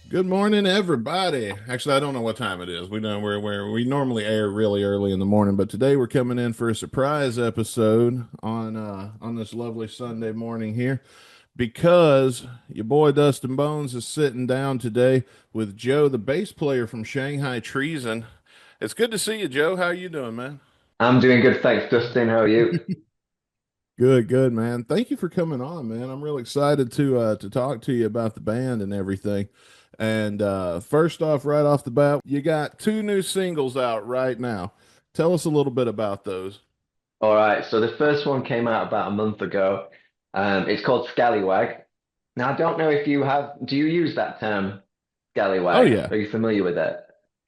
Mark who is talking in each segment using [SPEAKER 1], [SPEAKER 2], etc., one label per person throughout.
[SPEAKER 1] Good morning, everybody. Actually, I don't know what time it is. We know where we normally air really early in the morning, but today we're coming in for a surprise episode on this lovely Sunday morning here because your boy Dustin Bones is sitting down today with Joe, the bass player from Shanghai Treason. It's good to see you, Joe. How you doing, man?
[SPEAKER 2] I'm doing good, thanks, Dustin. How are you?
[SPEAKER 1] Good, good, man. Thank you for coming on, man. I'm real excited to talk to you about the band and everything. And first off, right off the bat, you got two new singles out right now. Tell us a little bit about those.
[SPEAKER 2] All right, so the first one came out about a month ago. It's called Scallywag. Now, I don't know if do you use that term,
[SPEAKER 1] Oh
[SPEAKER 2] scallywag?
[SPEAKER 1] yeah.
[SPEAKER 2] Are you familiar with it?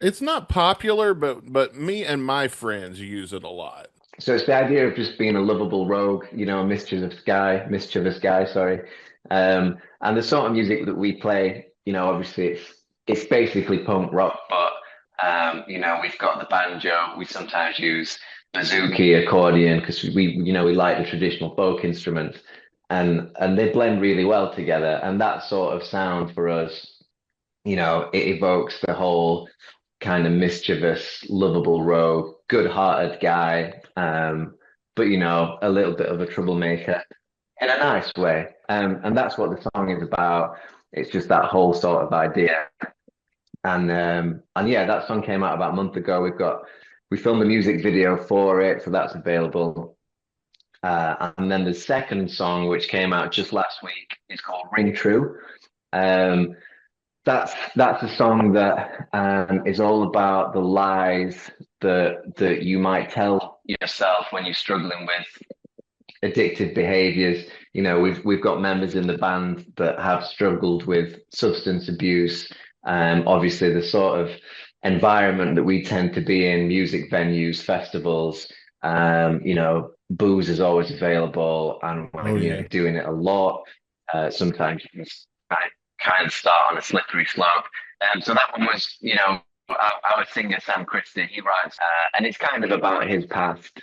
[SPEAKER 1] It's not popular, but me and my friends use it a lot.
[SPEAKER 2] So it's the idea of just being a lovable rogue, a mischievous guy, sorry. And the sort of music that we play, obviously it's basically punk rock, but we've got the banjo. We sometimes use bouzouki, accordion, because we like the traditional folk instruments, and they blend really well together. And that sort of sound for us, it evokes the whole kind of mischievous, lovable rogue, good-hearted guy, but a little bit of a troublemaker in a nice way. And that's what the song is about. It's just that whole sort of idea. And yeah, that song came out about a month ago. We filmed a music video for it, so that's available. And then the second song, which came out just last week, is called Ring True. Um, that's a song that is all about the lies that you might tell yourself when you're struggling with addictive behaviors. We've got members in the band that have struggled with substance abuse. Obviously, the sort of environment that we tend to be in, music venues, festivals, booze is always available, and
[SPEAKER 1] Oh
[SPEAKER 2] when
[SPEAKER 1] yeah.
[SPEAKER 2] you're doing it a lot, sometimes you can kind of start on a slippery slope. So that one was, our singer Sam Christie, he writes, and it's kind of about his past.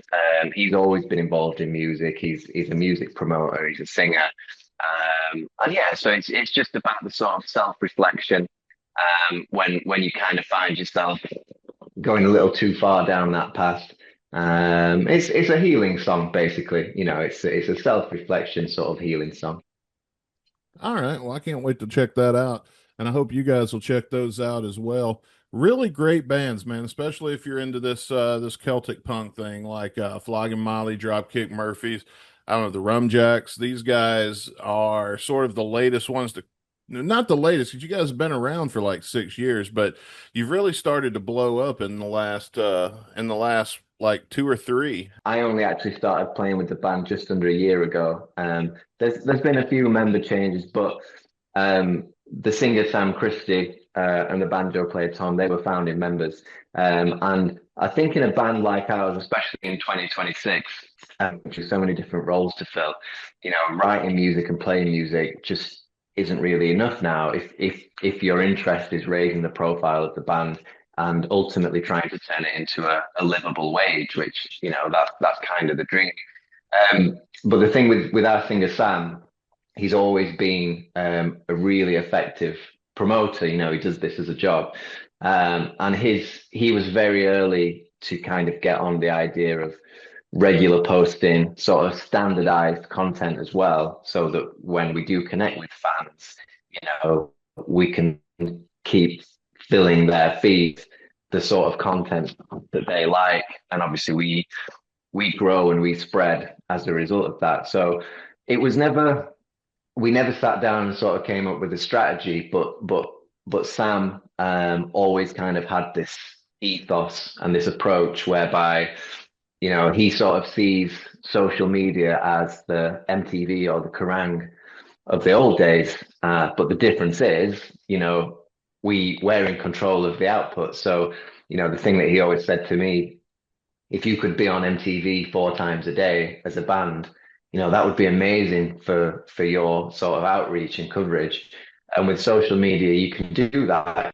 [SPEAKER 2] He's always been involved in music. He's a music promoter. He's a singer, and yeah, so it's just about the sort of self-reflection when you kind of find yourself going a little too far down that path. It's a healing song, basically. It's a self-reflection sort of healing song.
[SPEAKER 1] All right. Well, I can't wait to check that out. And I hope you guys will check those out as well. Really great bands, man, especially if you're into this Celtic punk thing like Flogging Molly, Dropkick Murphys. I don't know, the Rumjacks. These guys are sort of the latest ones to not the latest, because you guys have been around for like 6 years, but you've really started to blow up in the last like two or three.
[SPEAKER 2] I only actually started playing with the band just under a year ago. There's been a few member changes, but the singer Sam Christie and the banjo player Tom, they were founding members. And I think in a band like ours, especially in 2026, which is so many different roles to fill, writing music and playing music just isn't really enough now. If your interest is raising the profile of the band and ultimately trying to turn it into a livable wage, which that's kind of the dream. But the thing with our singer Sam, he's always been a really effective promoter. He does this as a job, and he was very early to kind of get on the idea of regular posting, sort of standardized content as well, so that when we do connect with fans, we can keep filling their feed the sort of content that they like, and obviously we grow and we spread as a result of that. So it was never we never sat down and sort of came up with a strategy, but Sam always kind of had this ethos and this approach whereby he sort of sees social media as the MTV or the Kerrang of the old days. But the difference is, we're in control of the output. So, the thing that he always said to me, if you could be on MTV 4 times a day as a band, that would be amazing for your sort of outreach and coverage. And with social media, you can do that,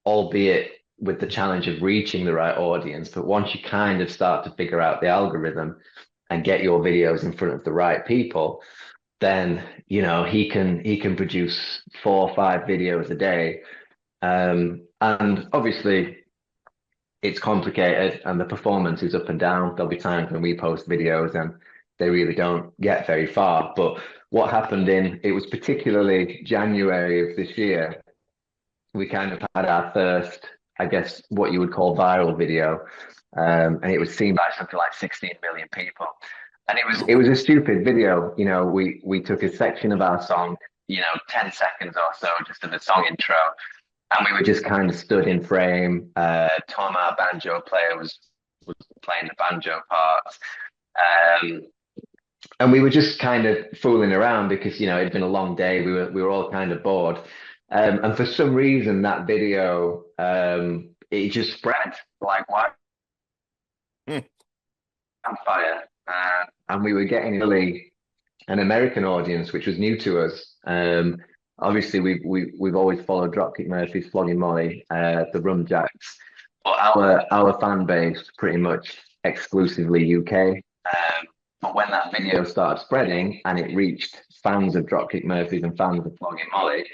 [SPEAKER 2] albeit with the challenge of reaching the right audience. But once you kind of start to figure out the algorithm and get your videos in front of the right people, then he can produce 4 or 5 videos a day. And obviously it's complicated and the performance is up and down. There'll be times when we post videos and they really don't get very far. But what happened in it was particularly January of this year, we kind of had our first, I guess, what you would call viral video. And it was seen by something like 16 million people. And it was a stupid video. We took a section of our song, 10 seconds or so just of the song intro, and we were just kind of stood in frame. Tom, our banjo player, was playing the banjo part. Um, and we were just kind of fooling around because it'd been a long day. We were all kind of bored. And for some reason that video it just spread like
[SPEAKER 1] Hmm.
[SPEAKER 2] wildfire. And we were getting really an American audience, which was new to us. Obviously, we've always followed Dropkick Murphys, Flogging Molly, the Rumjacks, but our fan base pretty much exclusively UK. But when that video started spreading and it reached fans of Dropkick Murphys and fans of Flogging Molly,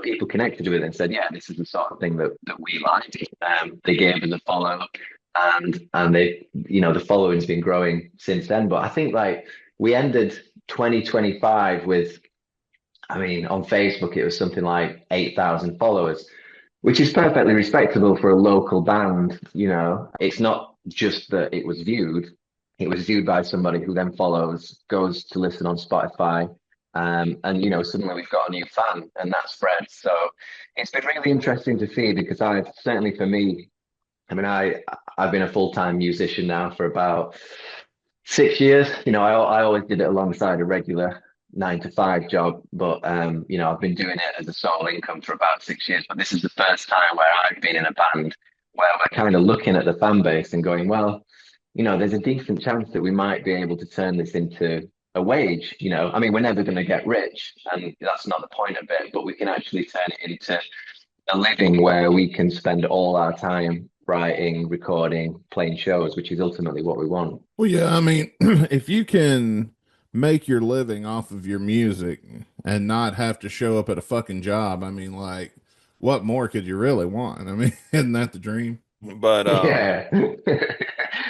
[SPEAKER 2] people connected with it and said, "Yeah, this is the sort of thing that we like." They gave us a follow, and the following's been growing since then. But I think like we ended 2025 with, I mean, on Facebook it was something like 8,000 followers, which is perfectly respectable for a local band. It's not just that it was viewed; it was viewed by somebody who then follows, goes to listen on Spotify, and suddenly we've got a new fan, and that spreads. So it's been really interesting to see because I've certainly for me, I mean, I've been a full-time musician now for about 6 years. I always did it alongside a regular 9 to 5 job, but I've been doing it as a sole income for about 6 years. But this is the first time where I've been in a band where we're kind of looking at the fan base and going, well, there's a decent chance that we might be able to turn this into a wage. I mean, we're never going to get rich, and that's not the point of it, but we can actually turn it into a living where we can spend all our time writing, recording, playing shows, which is ultimately what we want.
[SPEAKER 1] Well, yeah, I mean, if you can make your living off of your music and not have to show up at a fucking job, I mean, like, what more could you really want? I mean, isn't that the dream? But
[SPEAKER 2] Yeah,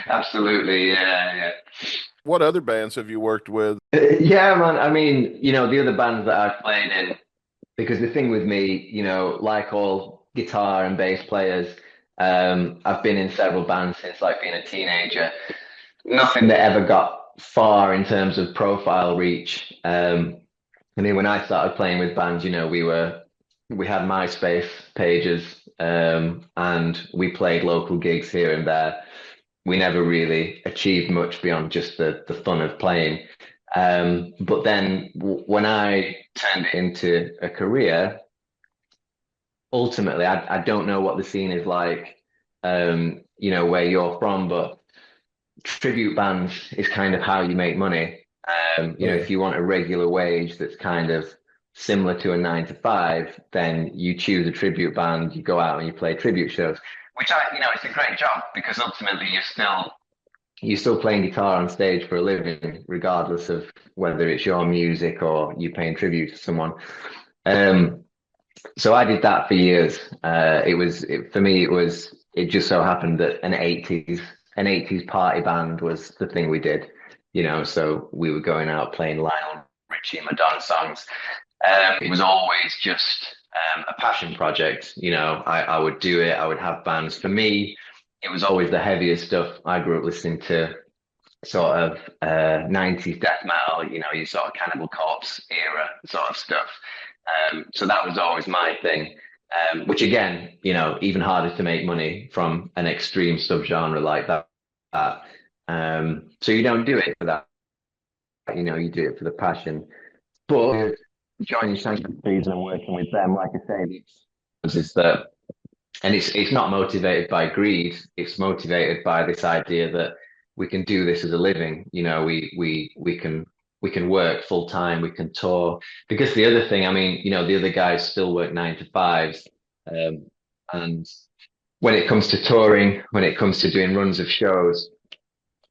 [SPEAKER 2] absolutely. Yeah,
[SPEAKER 1] what other bands have you worked with?
[SPEAKER 2] yeah. Yeah, man. I mean, the other bands that I've played in, because the thing with me, like all guitar and bass players, I've been in several bands since like being a teenager. Nothing that ever got far in terms of profile reach. I mean, when I started playing with bands, we had MySpace pages, and we played local gigs here and there. We never really achieved much beyond just the fun of playing. But then when I turned it into a career, ultimately, I don't know what the scene is like, where you're from, but tribute bands is kind of how you make money.
[SPEAKER 1] Oh yeah.
[SPEAKER 2] If you want a regular wage that's kind of similar to a 9 to 5, then you choose a tribute band, you go out and you play tribute shows, which it's a great job because ultimately you're still playing guitar on stage for a living, regardless of whether it's your music or you paying tribute to someone. Um, so I did that for years. For me, it just so happened that an 80s party band was the thing we did, so we were going out playing Lionel Richie and Madonna songs. It was always just a passion project. I would do it. I would have bands. For me, it was always the heavier stuff. I grew up listening to sort of 90s death metal, your sort of Cannibal Corpse era sort of stuff. So that was always my thing. Which again, even harder to make money from an extreme subgenre like that. So you don't do it for that, you do it for the passion. But joining Shanghai Treason and working with them, like I say, is that, and it's not motivated by greed. It's motivated by this idea that we can do this as a living. We can work full time. We can tour. Because the other thing, I mean, the other guys still work 9 to 5s, and when it comes to touring, when it comes to doing runs of shows,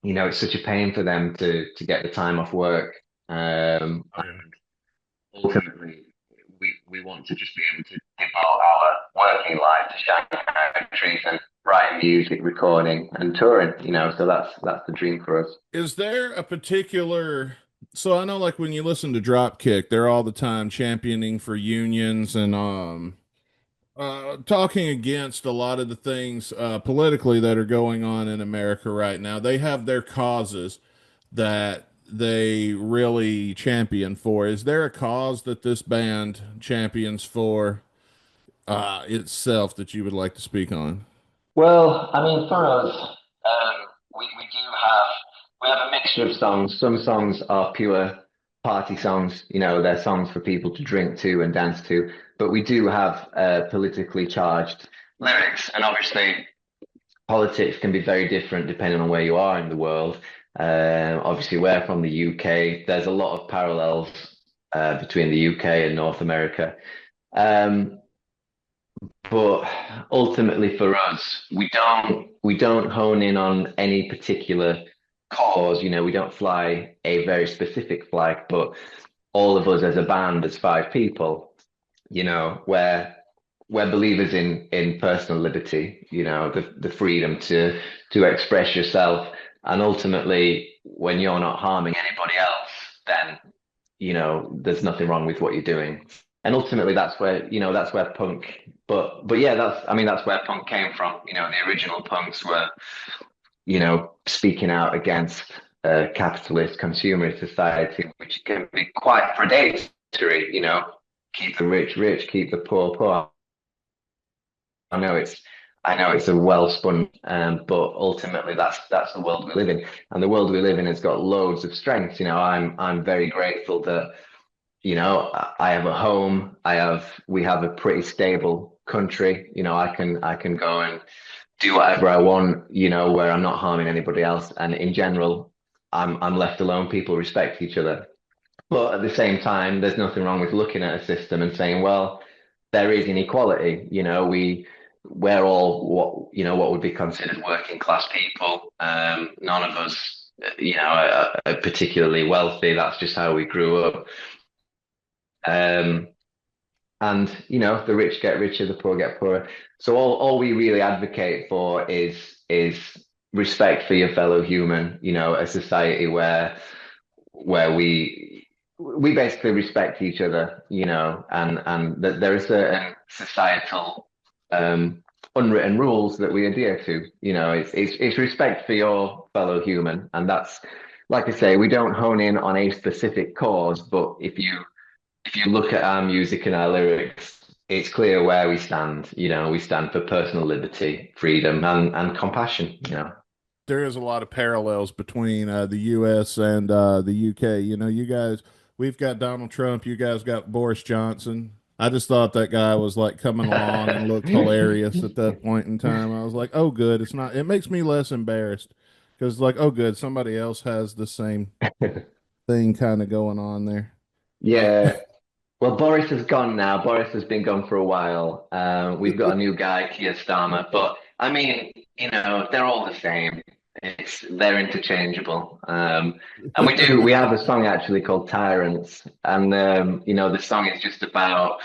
[SPEAKER 2] it's such a pain for them to get the time off work. to just be able to devote our working life to Shanghai Treason, writing music, recording, and touring. So that's the dream for us.
[SPEAKER 1] Is there a particular so I know like when you listen to Dropkick, they're all the time championing for unions and talking against a lot of the things politically that are going on in America right now. They have their causes that they really champion for. Is there a cause that this band champions for itself that you would like to speak on?
[SPEAKER 2] Well, I mean, for us, we have a mixture of songs. Some songs are pure party songs. They're songs for people to drink to and dance to. But we do have politically charged lyrics, and obviously, politics can be very different depending on where you are in the world. Obviously, we're from the UK. There's a lot of parallels between the UK and North America. Um, but ultimately for us, we don't hone in on any particular cause. We don't fly a very specific flag, but all of us as a band, as five people, we're believers in personal liberty, the freedom to express yourself. And ultimately, when you're not harming anybody else, then there's nothing wrong with what you're doing. And ultimately, that's where punk. But yeah, that's where punk came from. The original punks were speaking out against capitalist consumerist society, which can be quite predatory. Keep the rich rich, keep the poor poor. I know it's I know it's a well spun, but ultimately that's the world we live in, and the world we live in has got loads of strengths. I'm very grateful that I have a home. We have a pretty stable country. I can go and do whatever I want. Where I'm not harming anybody else, and in general, I'm left alone. People respect each other. But at the same time, there's nothing wrong with looking at a system and saying, well, there is inequality. We're all what would be considered working class people. None of us, are particularly wealthy. That's just how we grew up. Um, and the rich get richer, the poor get poorer. So all we really advocate for is respect for your fellow human. A society where we basically respect each other, and that there are certain societal unwritten rules that we adhere to. It's respect for your fellow human, and that's like I say, we don't hone in on a specific cause, but if you look at our music and our lyrics, it's clear where we stand. We stand for personal liberty, freedom, and compassion.
[SPEAKER 1] There is a lot of parallels between the U.S. and the UK. You guys, we've got Donald Trump. You guys got Boris Johnson. I just thought that guy was like coming along and looked hilarious at that point in time. I was like, oh, good. It's not, it makes me less embarrassed because, like, oh, good. Somebody else has the same thing kind of going on there. Uh,
[SPEAKER 2] Yeah. Well, Boris has gone now. Boris has been gone for a while. We've got a new guy, Keir Starmer, but I mean, they're all the same. They're interchangeable. And we have a song actually called Tyrants, and the song is just about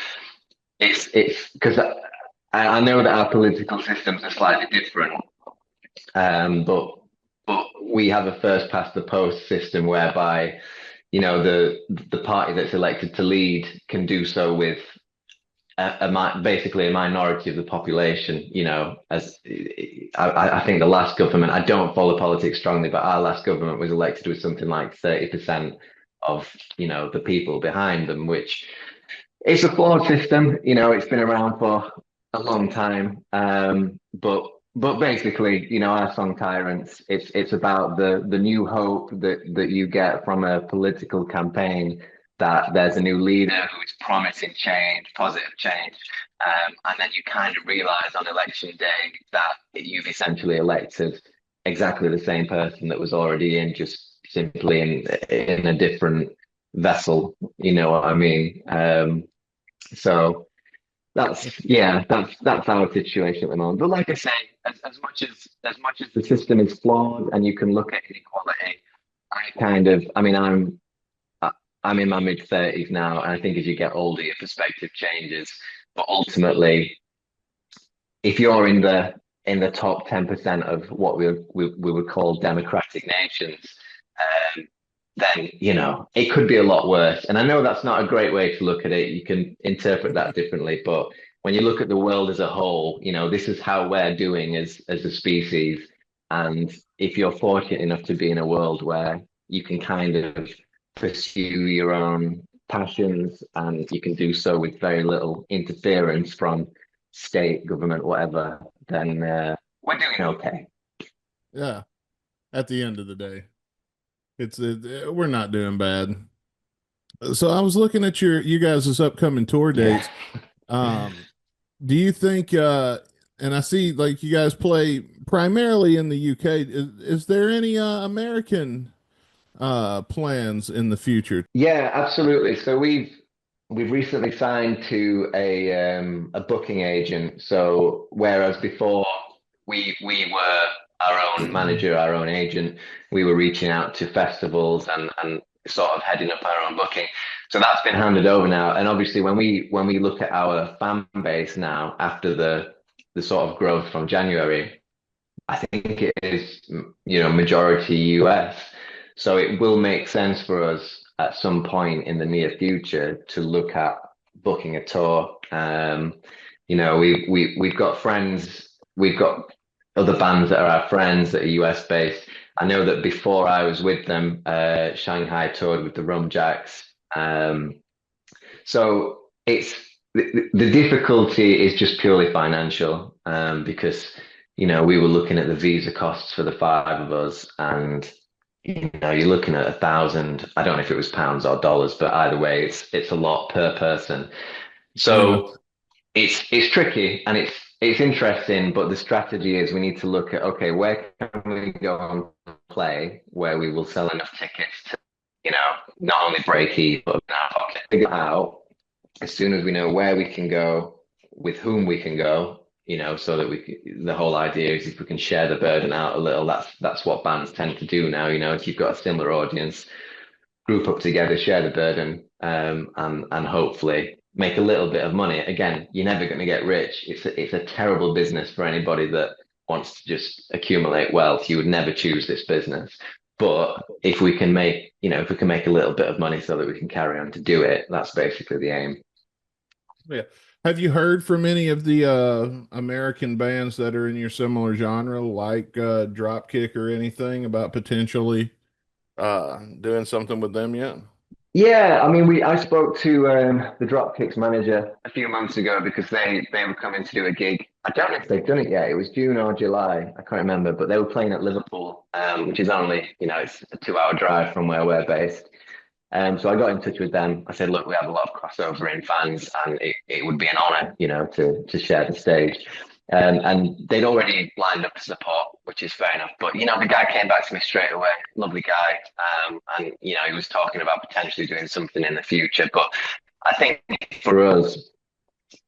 [SPEAKER 2] it's because I know that our political systems are slightly different, but we have a first past the post system whereby the party that's elected to lead can do so with basically a minority of the population. As I think the last government, I don't follow politics strongly, but our last government was elected with something like 30% of the people behind them, which it's a flawed system. It's been around for a long time. But basically, our song Tyrants, it's about the new hope that you get from a political campaign, that there's a new leader who is promising change, positive change. And then you kind of realize on election day that you've essentially elected exactly the same person that was already in, just simply in a different vessel. You know what I mean? So that's our situation at the moment. But like I say, as much as the system is flawed and you can look at inequality, I kind of, I mean, I'm in my mid-30s now, and I think as you get older, your perspective changes. But ultimately, if you're in the top 10% of what we would call democratic nations, um, then it could be a lot worse. And I know that's not a great way to look at it. You can interpret that differently, but when you look at the world as a whole, this is how we're doing as a species. And if you're fortunate enough to be in a world where you can kind of pursue your own passions and you can do so with very little interference from state, government, whatever, then we're doing okay.
[SPEAKER 1] Yeah, at the end of the day, we're not doing bad. So I was looking at you guys' upcoming tour
[SPEAKER 2] Yeah.
[SPEAKER 1] dates. Um, do you think and I see like you guys play primarily in the UK. Is there any American plans in the future?
[SPEAKER 2] Yeah, absolutely. So we've recently signed to a booking agent. So whereas before we were our own manager, our own agent, we were reaching out to festivals and sort of heading up our own booking. So that's been handed over now. And obviously when we look at our fan base now after the sort of growth from January, I think it is, majority US. So it will make sense for us at some point in the near future to look at booking a tour. We've got friends, we've got other bands that are our friends that are US based. I know that before I was with them, Shanghai toured with the Rumjacks. So it's the difficulty is just purely financial, because we were looking at the visa costs for the five of us, and you're looking at 1,000. I don't know if it was pounds or dollars, but either way, it's a lot per person.
[SPEAKER 1] Yeah.
[SPEAKER 2] So it's tricky and it's interesting, but the strategy is we need to look at, okay, where can we go and play where we will sell enough tickets to, not only break even, but in our pocket. Figure out as soon as we know where we can go, with whom we can go, so that the whole idea is if we can share the burden out a little, that's what bands tend to do now. If you've got a similar audience, group up together, share the burden, and hopefully make a little bit of money. Again, you're never going to get rich. It's a terrible business for anybody that wants to just accumulate wealth. You would never choose this business. But if we can make a little bit of money so that we can carry on to do it, that's basically the aim.
[SPEAKER 1] Yeah. Have you heard from any of the American bands that are in your similar genre, like Dropkick or anything, about potentially doing something with them yet?
[SPEAKER 2] Yeah, I mean, I spoke to the Dropkicks manager a few months ago because they were coming to do a gig. I don't know if they've done it yet. It was June or July. I can't remember, but they were playing at Liverpool, which is only, it's a 2 hour drive from where we're based. So I got in touch with them. I said, look, we have a lot of crossover in fans, and it would be an honor, to share the stage. And they'd already lined up to support, which is fair enough. But the guy came back to me straight away. Lovely guy, and he was talking about potentially doing something in the future. But I think for us,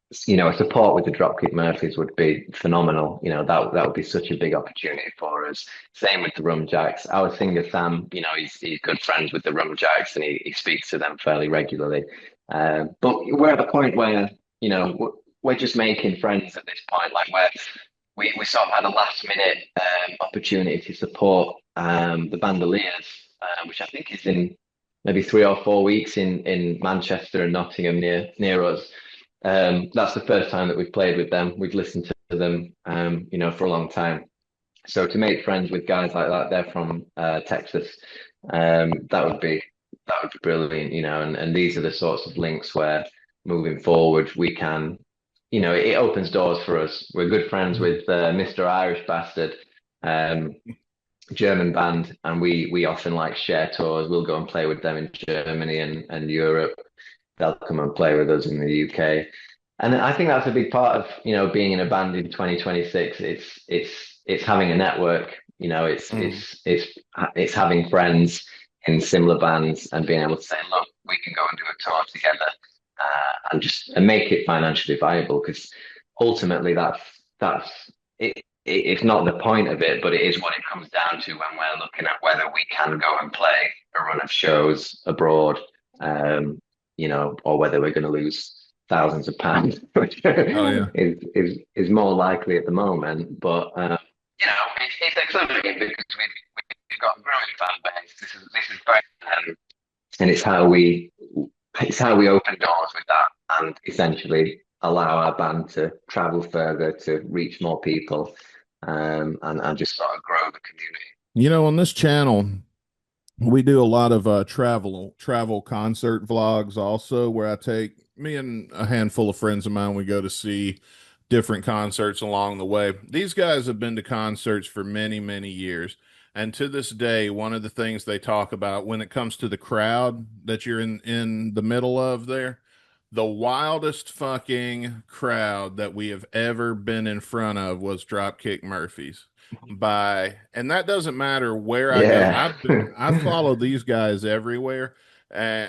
[SPEAKER 2] a support with the Dropkick Murphys would be phenomenal. That would be such a big opportunity for us. Same with the Rumjacks. Our singer Sam, he's good friends with the Rumjacks, and he speaks to them fairly regularly. But we're at the point where we're just making friends at this point. Like we sort of had a last minute opportunity to support the Bandoliers, which I think is in maybe 3 or 4 weeks in Manchester and Nottingham near us. That's the first time that we've played with them. We've listened to them, for a long time. So to make friends with guys like that, they're from Texas. That would be brilliant, and these are the sorts of links where moving forward we can, it opens doors for us. We're good friends with Mr. Irish Bastard, um, German band, and we often like share tours. We'll go and play with them in Germany and Europe. They'll come and play with us in the UK. And I think that's a big part of, being in a band in 2026. It's having a network, it's
[SPEAKER 1] Mm.
[SPEAKER 2] it's it's it's having friends in similar bands and being able to say, look, we can go and do a tour together, and make it financially viable, because ultimately that's it. It's not the point of it, but it is what it comes down to when we're looking at whether we can go and play a run of shows abroad, um, or whether we're going to lose thousands of pounds, which
[SPEAKER 1] Oh yeah.
[SPEAKER 2] is more likely at the moment. But it's exciting because we've got a growing fan base. This is great, and it's how we open doors with that, and essentially allow our band to travel further to reach more people, and just sort of grow the community.
[SPEAKER 1] On this channel, we do a lot of travel concert vlogs also, where I take me and a handful of friends of mine, we go to see different concerts along the way. These guys have been to concerts for many, many years. And to this day, one of the things they talk about when it comes to the crowd that you're in the middle of there, the wildest fucking crowd that we have ever been in front of was Dropkick Murphys. And that doesn't matter where I go.
[SPEAKER 2] Yeah.
[SPEAKER 1] I follow these guys everywhere,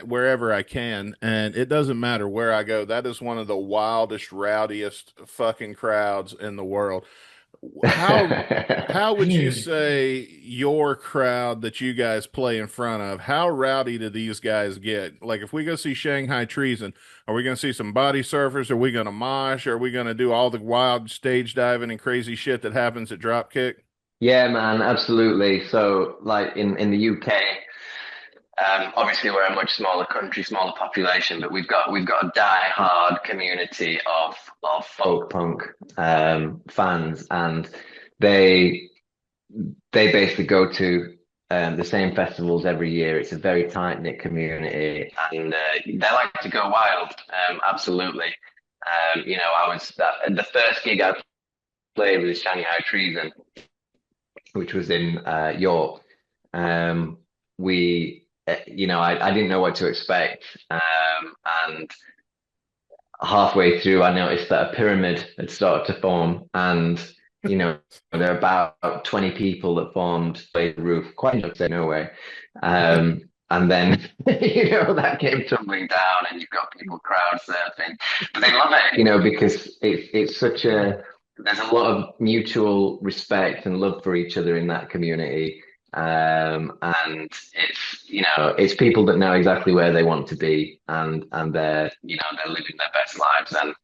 [SPEAKER 1] wherever I can, and it doesn't matter where I go. That is one of the wildest, rowdiest fucking crowds in the world. How would you say your crowd that you guys play in front of, how rowdy do these guys get? Like if we go see Shanghai Treason, are we going to see some body surfers? Are we going to mosh? Are we going to do all the wild stage diving and crazy shit that happens at Dropkick?
[SPEAKER 2] Yeah, man, absolutely. So, like in the UK, obviously we're a much smaller country, smaller population, but we've got a die-hard community of folk punk fans, and they they basically go to the same festivals every year. It's a very tight-knit community, and they like to go wild. Absolutely. I was the first gig I played was Shanghai Treason, which was in York. I didn't know what to expect, and halfway through, I noticed that a pyramid had started to form, and there are about 20 people that formed the roof, quite out of nowhere. And then that came tumbling down, and you've got people crowd surfing, but they love it, because it's such a there's a lot of mutual respect and love for each other in that community. And it's people that know exactly where they want to be, and they're living their best lives, and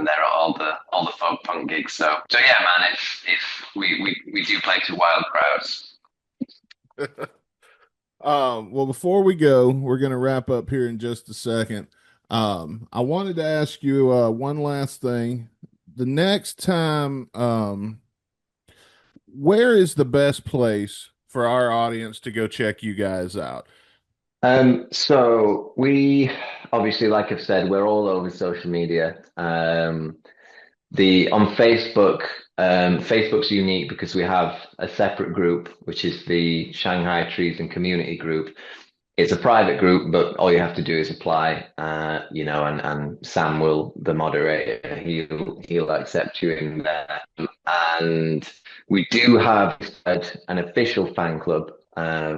[SPEAKER 2] they're at all the folk punk gigs. So yeah, man, it's we do play to wild crowds.
[SPEAKER 1] Well, before we go, we're going to wrap up here in just a second. I wanted to ask you one last thing. The next time, where is the best place for our audience to go check you guys out?
[SPEAKER 2] So we obviously, like I've said, we're all over social media. The on Facebook, Facebook's unique because we have a separate group, which is the Shanghai Treason Community Group. It's a private group, but all you have to do is apply, and Sam will, the moderator, he'll accept you in there. And we do have an official fan club.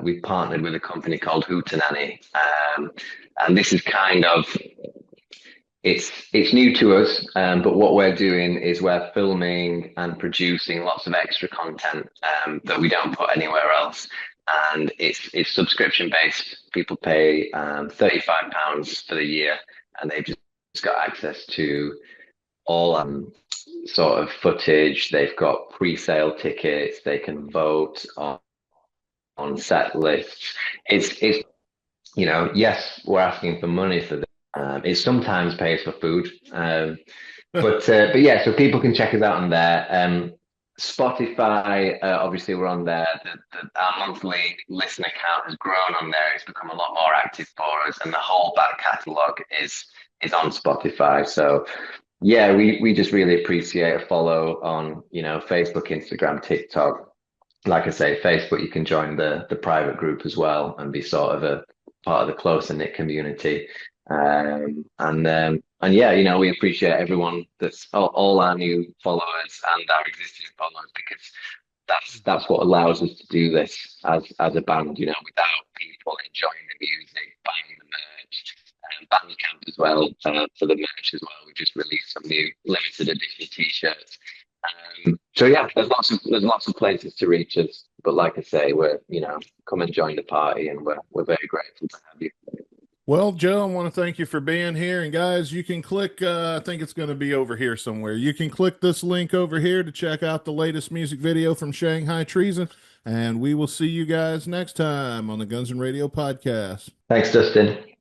[SPEAKER 2] We've partnered with a company called Hootenanny, and this is kind of it's new to us, but what we're doing is we're filming and producing lots of extra content that we don't put anywhere else, and it's subscription based. People pay £35 for the year, and they've just got access to all sort of footage. They've got pre-sale tickets. They can vote on set lists. It's yes, we're asking for money for this. It sometimes pays for food, but yeah, so people can check us out on there. Spotify, obviously, we're on there. Our monthly listener count has grown on there. It's become a lot more active for us, and the whole back catalogue is on Spotify. So yeah, we just really appreciate a follow on Facebook, Instagram, TikTok. Like I say, Facebook, you can join the private group as well and be sort of a part of the closer knit community. And yeah, we appreciate everyone that's all our new followers and our existing followers, because that's what allows us to do this as a band. Without people enjoying the music, buying the merch, and Bandcamp as well, for the merch as well. We just released some new limited edition t-shirts. So yeah, there's lots of places to reach us. But like I say, we're come and join the party, and we're very grateful to have you.
[SPEAKER 1] Well, Joe, I want to thank you for being here. And guys, you can click, I think it's going to be over here somewhere. You can click this link over here to check out the latest music video from Shanghai Treason. And we will see you guys next time on the Guns and Radio podcast.
[SPEAKER 2] Thanks, Dustin.